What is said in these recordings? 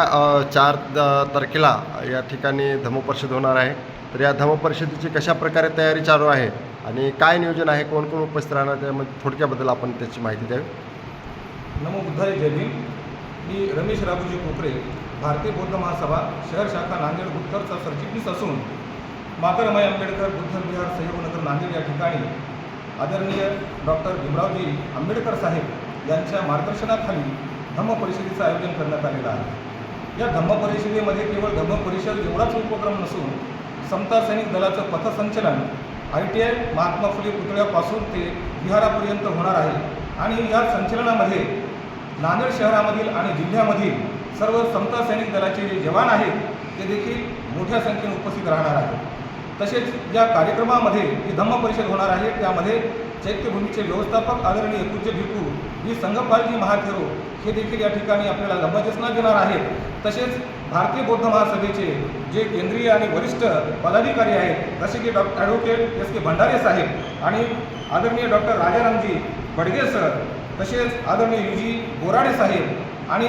तारखेला या ठिकाणी धम्मपरिषद होणार आहे. तर या धम्मपरिषदेची कशा प्रकारे तयारी चालू आहे आणि काय नियोजन आहे, कोण कोण उपस्थित राहणार, त्यामध्ये थोडक्याबद्दल आपण त्याची माहिती द्यावी. नमो बुद्धाय जय भीम. मी रमेश राघोजी कोपरे, भारतीय बौद्ध महासभा शहर शाखा नांदेड उत्तरचा सरचिटणीस असून माता रमाई आंबेडकर बुद्ध विहार सहयोगनगर नांदेड या ठिकाणी आदरणीय डॉक्टर भीमरावजी आंबेडकर साहेब यांच्या मार्गदर्शनाखाली धम्मपरिषदेचं आयोजन करण्यात आलेलं आहे. या धम्मपरिषदेमध्ये केवळ धम्मपरिषद एवढाच उपक्रम नसून समता सैनिक दलाचं पथसंचलन ITI महात्मा फुले पुतळ्यापासून ते विहारापर्यंत होणार आहे. आणि या संचलनामध्ये नांदेड शहरामधील आणि जिल्ह्यामधील सर्व समता सैनिक दलाचे जे जवान आहेत ते देखील मोठ्या संख्येने उपस्थित राहणार आहेत. तसेच या कार्यक्रमामध्ये जी धम्मपरिषद होणार आहे त्यामध्ये चैत्यभूमीचे व्यवस्थापक आदरणीय पूज्य भिक्खू ही संघपालजी महाथेरो हे देखील या ठिकाणी आपल्याला धम्मदेशना देणार आहेत. तसेच भारतीय बौद्ध महासभेचे जे केंद्रीय आणि वरिष्ठ पदाधिकारी आहेत जसे की ॲडव्होकेट S.K. भंडारे साहेब आणि आदरणीय डॉक्टर राजारामजी बडगे सर, तसेच आदरणीय UG बोराडे साहेब आणि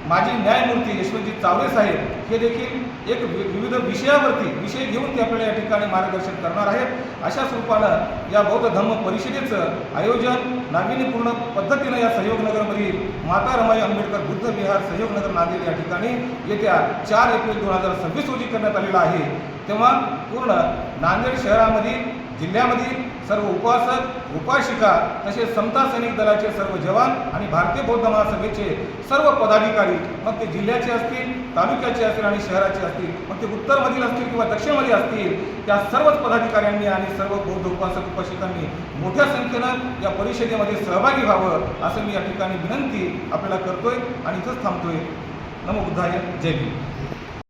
माजी न्यायमूर्ती यशवंतजी चावरे साहेब हे देखील एक विविध विषय घेऊन ते आपल्याला या ठिकाणी मार्गदर्शन करणार आहेत. अशा स्वरूपानं या बौद्ध धम्म परिषदेचं आयोजन नाविन्यपूर्ण पद्धतीनं या सहयोगनगरमधील माता रमाई आंबेडकर बुद्ध विहार सहयोगनगर नांदेड या ठिकाणी येत्या 4 एप्रिल 2026 रोजी करण्यात आलेला आहे. तेव्हा पूर्ण नांदेड शहरामधील जिल्ह्यामधील सर्व उपासक उपासिका तसेच समता सैनिक दलाचे सर्व जवान आणि भारतीय बौद्ध महासभेचे सर्व पदाधिकारी, मग ते जिल्ह्याचे असतील, तालुक्याचे असतील आणि शहराचे असतील, मग ते उत्तरमधील असतील किंवा दक्षिणमध्ये असतील, त्या सर्वच पदाधिकाऱ्यांनी आणि सर्व बौद्ध उपासक उपासिकांनी मोठ्या संख्येनं या परिषदेमध्ये सहभागी व्हावं असं मी या ठिकाणी विनंती आपल्याला करतोय आणि इथंच थांबतोय. नमो बुद्धाय जय भीम.